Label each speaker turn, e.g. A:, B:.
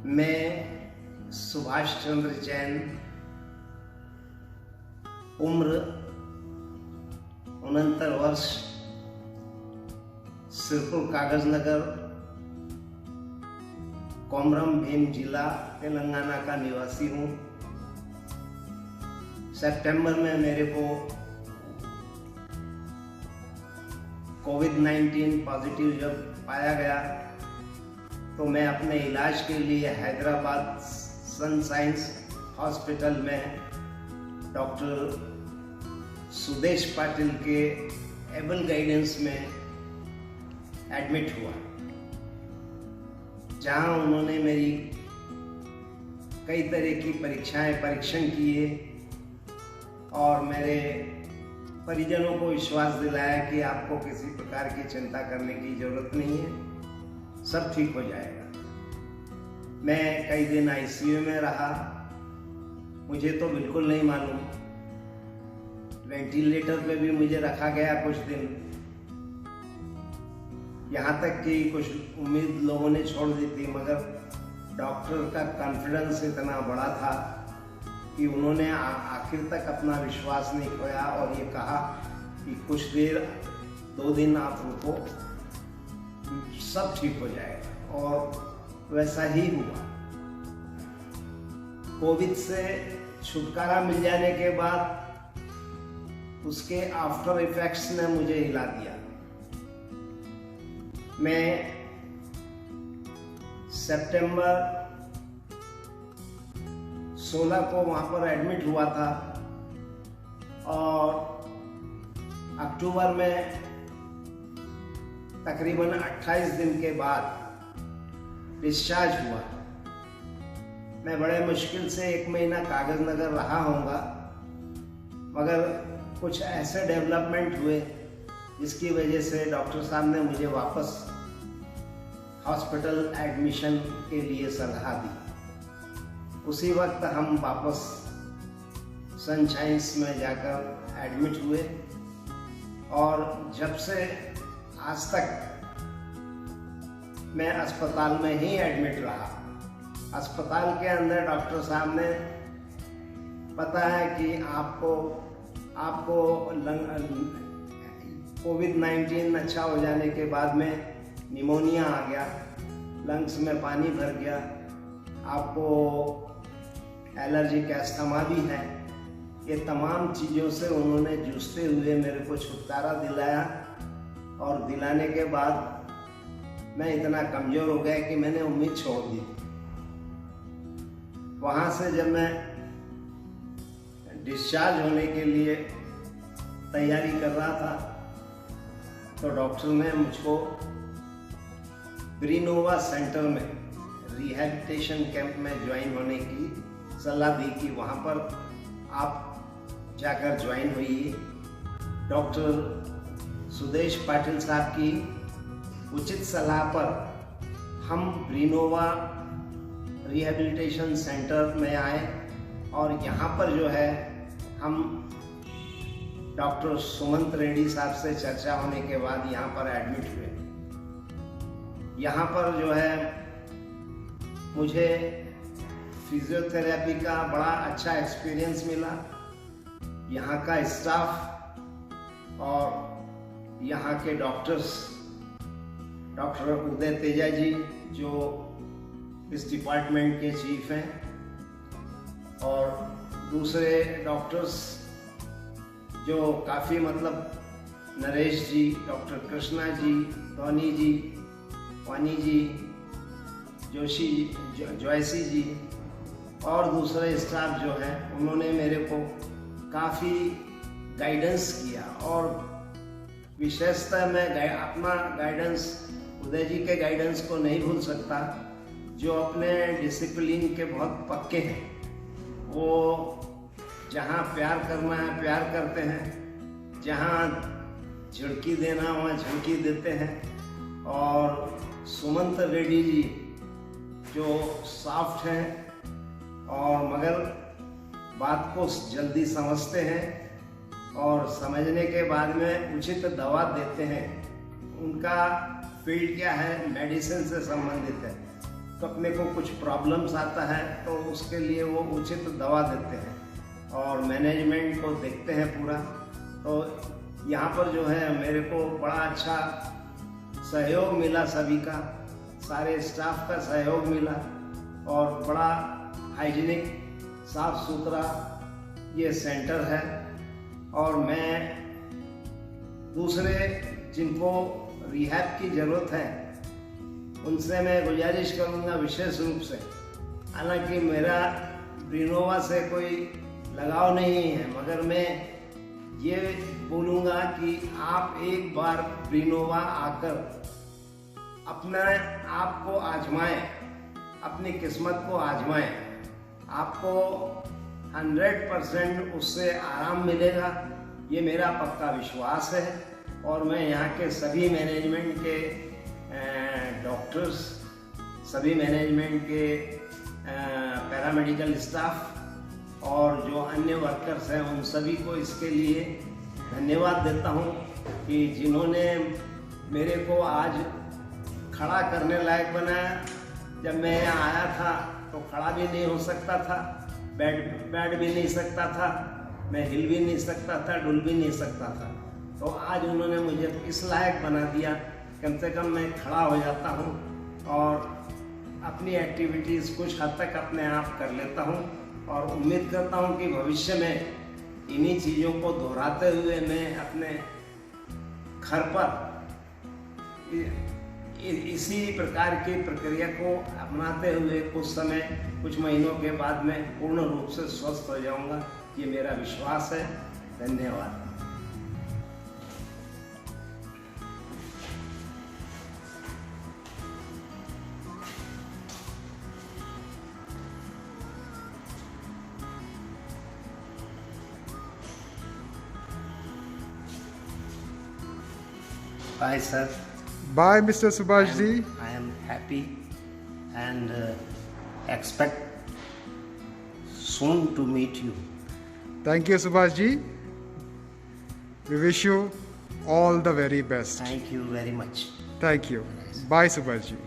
A: मैं सुभाष चंद्र जैन, उम्र 69 वर्ष, सिरपुर कागज नगर, कोमरम भीम जिला तेलंगाना का निवासी हूँ। सितंबर में मेरे को कोविड-19 पॉजिटिव जब पाया गया तो मैं अपने इलाज के लिए हैदराबाद सन साइंस हॉस्पिटल में डॉक्टर सुदेश पाटिल के एबल गाइडेंस में एडमिट हुआ, जहां उन्होंने मेरी कई तरह की परीक्षण किए और मेरे परिजनों को विश्वास दिलाया कि आपको किसी प्रकार की चिंता करने की जरूरत नहीं है, सब ठीक हो जाएगा। मैं कई दिन आईसीयू में रहा, मुझे तो बिल्कुल नहीं मालूम, वेंटिलेटर पे भी मुझे रखा गया कुछ दिन, यहाँ तक कि कुछ उम्मीद लोगों ने छोड़ दी थी, मगर डॉक्टर का कॉन्फिडेंस इतना बड़ा था कि उन्होंने आखिर तक अपना विश्वास नहीं खोया और ये कहा कि कुछ देर 2 दिन आप रुको, सब ठीक हो जाएगा, और वैसा ही हुआ। कोविड से छुटकारा मिल जाने के बाद उसके आफ्टर इफेक्ट्स ने मुझे हिला दिया। मैं सितंबर 16 को वहाँ पर एडमिट हुआ था और अक्टूबर में तकरीबन 28 दिन के बाद डिस्चार्ज हुआ। मैं बड़े मुश्किल से 1 महीना कागज नगर रहा होऊंगा, मगर कुछ ऐसे डेवलपमेंट हुए जिसकी वजह से डॉक्टर साहब ने मुझे वापस हॉस्पिटल एडमिशन के लिए सलाह दी। उसी वक्त हम वापस सन साइंस में जाकर एडमिट हुए और जब से आज तक मैं अस्पताल में ही एडमिट रहा। अस्पताल के अंदर डॉक्टर साहब ने पता है कि आपको कोविड-19 अच्छा हो जाने के बाद में निमोनिया आ गया, लंग्स में पानी भर गया, आपको एलर्जिक अस्थमा भी है। ये तमाम चीज़ों से उन्होंने जूझते हुए मेरे को छुटकारा दिलाया और दिलाने के बाद मैं इतना कमज़ोर हो गया कि मैंने उम्मीद छोड़ दी। वहाँ से जब मैं डिस्चार्ज होने के लिए तैयारी कर रहा था तो डॉक्टर ने मुझको ब्रिनोवा सेंटर में रिहैबिलिटेशन कैंप में ज्वाइन होने की सलाह दी कि वहाँ पर आप जाकर ज्वाइन होइए। डॉक्टर सुदेश पाटिल साहब की उचित सलाह पर हम ब्रिनोवा रिहैबिलिटेशन सेंटर में आए और यहाँ पर जो है हम डॉक्टर सुमंत रेड्डी साहब से चर्चा होने के बाद यहाँ पर एडमिट हुए। यहाँ पर जो है मुझे फिजियोथेरेपी का बड़ा अच्छा एक्सपीरियंस मिला। यहाँ का स्टाफ और यहाँ के डॉक्टर्स, डॉक्टर उदय तेजा जी जो इस डिपार्टमेंट के चीफ हैं, और दूसरे डॉक्टर्स जो काफ़ी नरेश जी, डॉक्टर कृष्णा जी, धोनी जी, वानी जी, जॉयसी जी और दूसरे स्टाफ जो है उन्होंने मेरे को काफ़ी गाइडेंस किया। और विशेषतः मैं अपना गाइडेंस, उदय जी के गाइडेंस को नहीं भूल सकता, जो अपने डिसिप्लिन के बहुत पक्के हैं। वो जहाँ प्यार करना है प्यार करते हैं, जहाँ झिड़की देना वहाँ झिड़की देते हैं। और सुमंत रेड्डी जी जो सॉफ्ट हैं और मगर बात को जल्दी समझते हैं और समझने के बाद में उचित दवा देते हैं। उनका फील्ड क्या है, मेडिसिन से संबंधित है। अपने को कुछ प्रॉब्लम्स आता है तो उसके लिए वो उचित दवा देते हैं और मैनेजमेंट को देखते हैं पूरा। तो यहाँ पर जो है मेरे को बड़ा अच्छा सहयोग मिला, सभी का, सारे स्टाफ का सहयोग मिला और बड़ा हाइजीनिक, साफ सुथरा ये सेंटर है। और मैं दूसरे जिनको रिहैब की ज़रूरत है उनसे मैं गुजारिश करूँगा विशेष रूप से, हालांकि मेरा ब्रिनोवा से कोई लगाव नहीं है, मगर मैं ये बोलूँगा कि आप एक बार ब्रिनोवा आकर अपने आप को आजमाएं, अपनी किस्मत को आजमाएं। आपको 100% उससे आराम मिलेगा, ये मेरा पक्का विश्वास है। और मैं यहाँ के सभी मैनेजमेंट के डॉक्टर्स, सभी मैनेजमेंट के पैरामेडिकल स्टाफ और जो अन्य वर्कर्स हैं उन सभी को इसके लिए धन्यवाद देता हूँ कि जिन्होंने मेरे को आज खड़ा करने लायक बनाया। जब मैं यहाँ आया था तो खड़ा भी नहीं हो सकता था, बैठ भी नहीं सकता था, मैं हिल भी नहीं सकता था, डुल भी नहीं सकता था। तो आज उन्होंने मुझे इस लायक बना दिया, कम से कम मैं खड़ा हो जाता हूँ और अपनी एक्टिविटीज़ कुछ हद तक अपने आप कर लेता हूँ। और उम्मीद करता हूँ कि भविष्य में इन्हीं चीज़ों को दोहराते हुए मैं अपने घर पर इसी प्रकार की प्रक्रिया को अपनाते हुए कुछ समय, कुछ महीनों के बाद में पूर्ण रूप से स्वस्थ हो जाऊंगा, ये मेरा विश्वास है। धन्यवाद। Bye, sir.
B: Bye, Mr. Subhash ji.
A: I am happy and expect soon to meet you.
B: Thank you, Subhash ji. We wish you all the very best.
A: Thank you very much.
B: Thank you. Bye, Subhash ji.